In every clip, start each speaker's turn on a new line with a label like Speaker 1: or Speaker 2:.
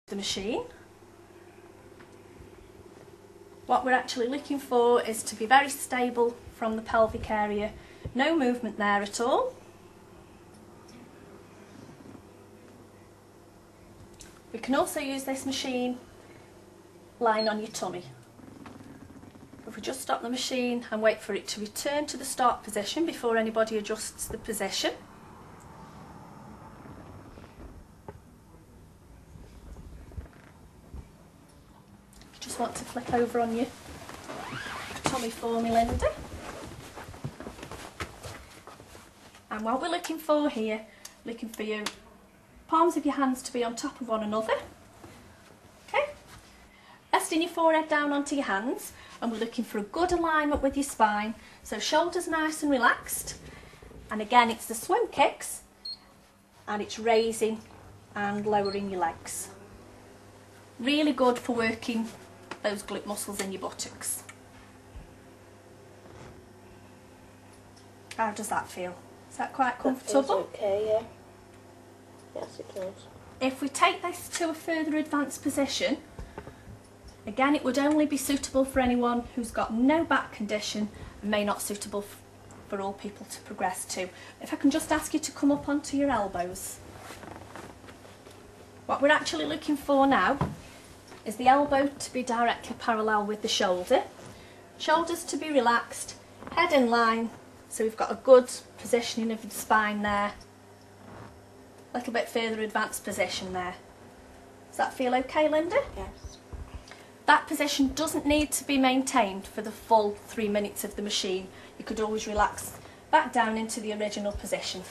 Speaker 1: the machine. What we're actually looking for is to be very stable from the pelvic area, no movement there at all. We can also use this machine lying on your tummy. If we just stop the machine and wait for it to return to the start position before anybody adjusts the position. Just want to flip over on your tummy for me, Linda. And what we're looking for here, looking for your palms of your hands to be on top of one another. Okay, resting your forehead down onto your hands, and we're looking for a good alignment with your spine. So shoulders nice and relaxed, and again it's the swim kicks, and it's raising and lowering your legs. Really good for working those glute muscles in your buttocks. How does that feel? Is that quite comfortable?
Speaker 2: That feels okay, yeah. Yes, it does.
Speaker 1: If we take this to a further advanced position, again it would only be suitable for anyone who's got no back condition and may not suitable for all people to progress to. If I can just ask you to come up onto your elbows. What we're actually looking for now is the elbow to be directly parallel with the shoulder, shoulders to be relaxed, head in line, so we've got a good positioning of the spine there, a little bit further advanced position there. Does that feel okay, Linda?
Speaker 2: Yes.
Speaker 1: That position doesn't need to be maintained for the full 3 minutes of the machine. You could always relax back down into the original position.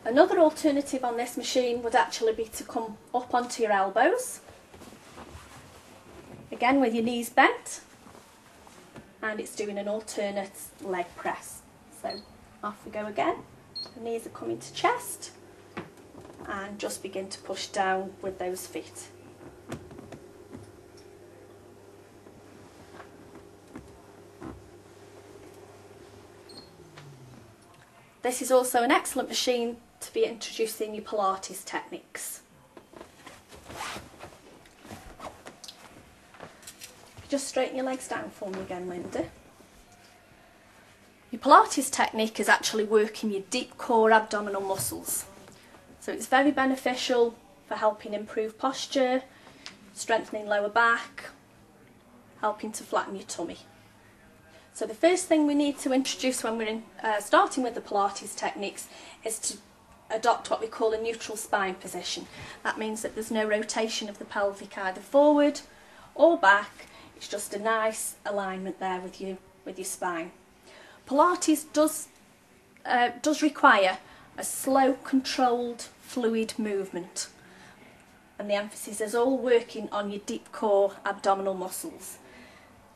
Speaker 1: Another alternative on this machine would actually be to come up onto your elbows, again with your knees bent, and it's doing an alternate leg press. So off we go again, the knees are coming to chest, and just begin to push down with those feet. This is also an excellent machine to be introducing your Pilates techniques. Just straighten your legs down for me again, Linda. Your Pilates technique is actually working your deep core abdominal muscles. So it's very beneficial for helping improve posture, strengthening lower back, helping to flatten your tummy. So the first thing we need to introduce when we're starting with the Pilates techniques is to adopt what we call a neutral spine position. That means that there's no rotation of the pelvic either forward or back. It's just a nice alignment there with your spine. Pilates does require a slow, controlled, fluid movement, and the emphasis is all working on your deep core abdominal muscles.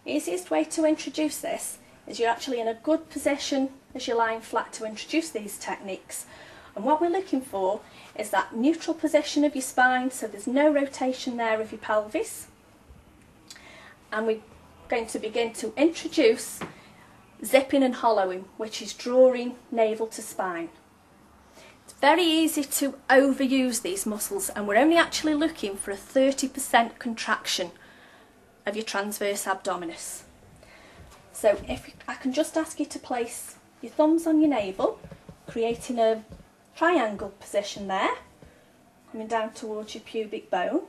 Speaker 1: The easiest way to introduce this is you're actually in a good position as you're lying flat to introduce these techniques. And what we're looking for is that neutral position of your spine, so there's no rotation there of your pelvis. And we're going to begin to introduce zipping and hollowing, which is drawing navel to spine. It's very easy to overuse these muscles, and we're only actually looking for a 30% contraction of your transverse abdominis. So if I can just ask you to place your thumbs on your navel, creating a triangle position there, coming down towards your pubic bone,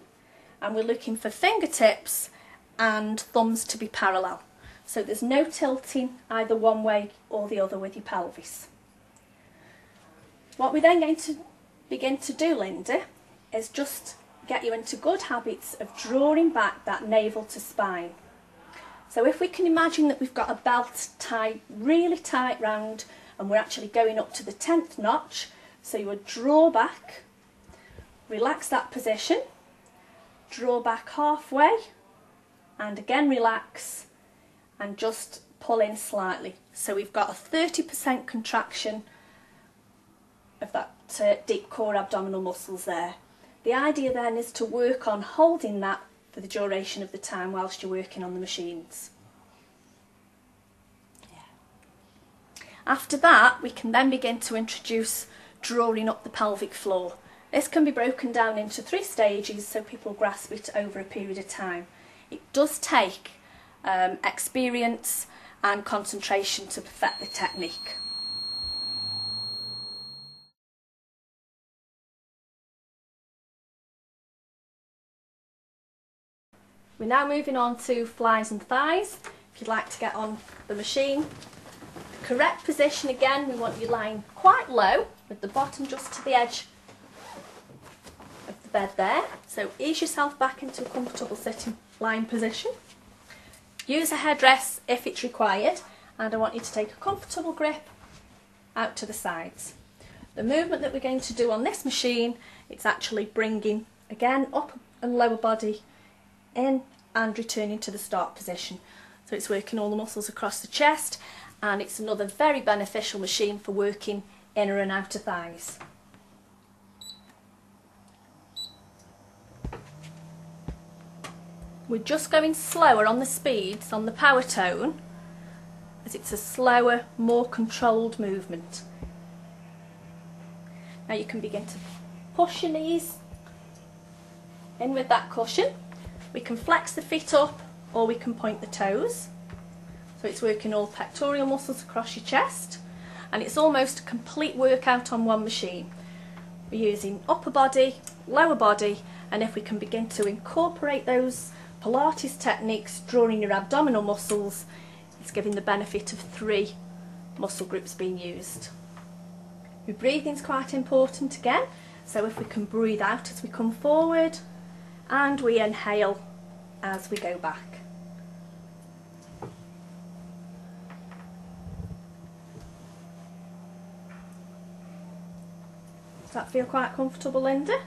Speaker 1: and we're looking for fingertips and thumbs to be parallel. So there's no tilting either one way or the other with your pelvis. What we're then going to begin to do, Linda, is just get you into good habits of drawing back that navel to spine. So if we can imagine that we've got a belt tied really tight round, and we're actually going up to the 10th notch, so you would draw back, relax that position, draw back halfway, and again relax, and just pull in slightly. So we've got a 30% contraction of that deep core abdominal muscles there. The idea then is to work on holding that for the duration of the time whilst you're working on the machines. Yeah. After that, we can then begin to introduce drawing up the pelvic floor. This can be broken down into 3 stages so people grasp it over a period of time. It does take experience and concentration to perfect the technique. We're now moving on to flies and thighs. If you'd like to get on the machine, the correct position again, we want you lying quite low with the bottom just to the edge of the bed there. So ease yourself back into a comfortable sitting lying position. Use a headrest if it's required, and I want you to take a comfortable grip out to the sides. The movement that we're going to do on this machine, it's actually bringing again upper and lower body in and returning to the start position. So it's working all the muscles across the chest, and it's another very beneficial machine for working inner and outer thighs. We're just going slower on the speeds on the power tone, as it's a slower, more controlled movement. Now you can begin to push your knees in with that cushion. We can flex the feet up or we can point the toes. So it's working all pectoral muscles across your chest, and it's almost a complete workout on one machine. We're using upper body, lower body, and if we can begin to incorporate those Pilates techniques, drawing your abdominal muscles, it's giving the benefit of 3 muscle groups being used. Your breathing is quite important again, so if we can breathe out as we come forward and we inhale as we go back. Does that feel quite comfortable, Linda?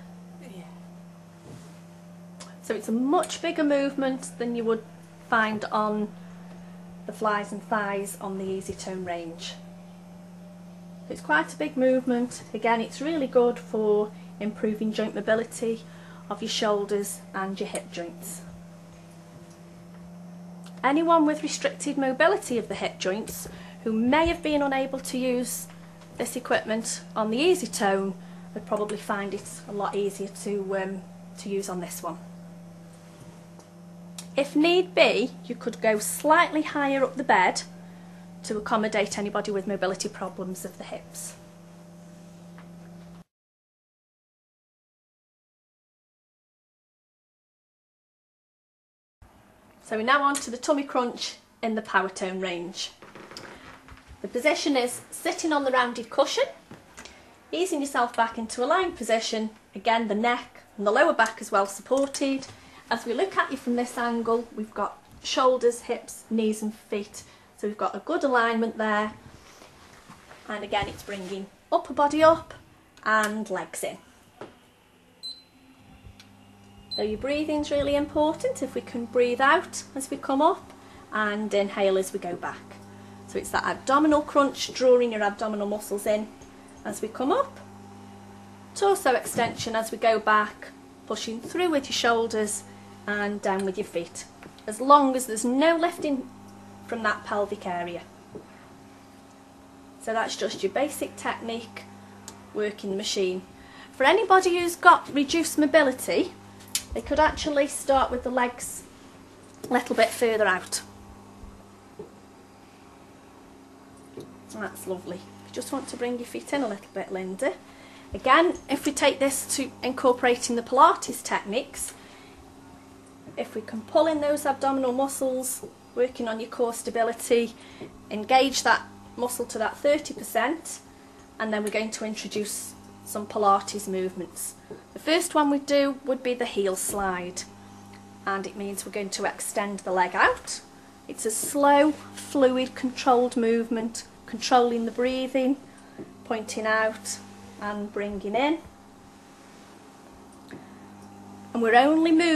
Speaker 2: Yeah.
Speaker 1: So it's a much bigger movement than you would find on the flies and thighs on the easy tone range. It's quite a big movement. Again, it's really good for improving joint mobility of your shoulders and your hip joints. Anyone with restricted mobility of the hip joints who may have been unable to use this equipment on the easy tone would probably find it a lot easier to use on this one. If need be, you could go slightly higher up the bed to accommodate anybody with mobility problems of the hips. So we're now on to the tummy crunch in the power tone range. The position is sitting on the rounded cushion, easing yourself back into a lying position, again the neck and the lower back as well supported. As we look at you from this angle, we've got shoulders, hips, knees and feet, so we've got a good alignment there, and again it's bringing upper body up and legs in. So your breathing's really important. If we can breathe out as we come up and inhale as we go back. So it's that abdominal crunch, drawing your abdominal muscles in as we come up. Torso extension as we go back, pushing through with your shoulders and down with your feet, as long as there's no lifting from that pelvic area. So that's just your basic technique, working the machine. For anybody who's got reduced mobility, they could actually start with the legs a little bit further out. That's lovely. You just want to bring your feet in a little bit, Linda. Again, if we take this to incorporating the Pilates techniques, if we can pull in those abdominal muscles, working on your core stability, engage that muscle to that 30%, and then we're going to introduce some Pilates movements. The first one we do would be the heel slide, and it means we're going to extend the leg out. It's a slow, fluid, controlled movement, controlling the breathing, pointing out and bringing in. And we're only moving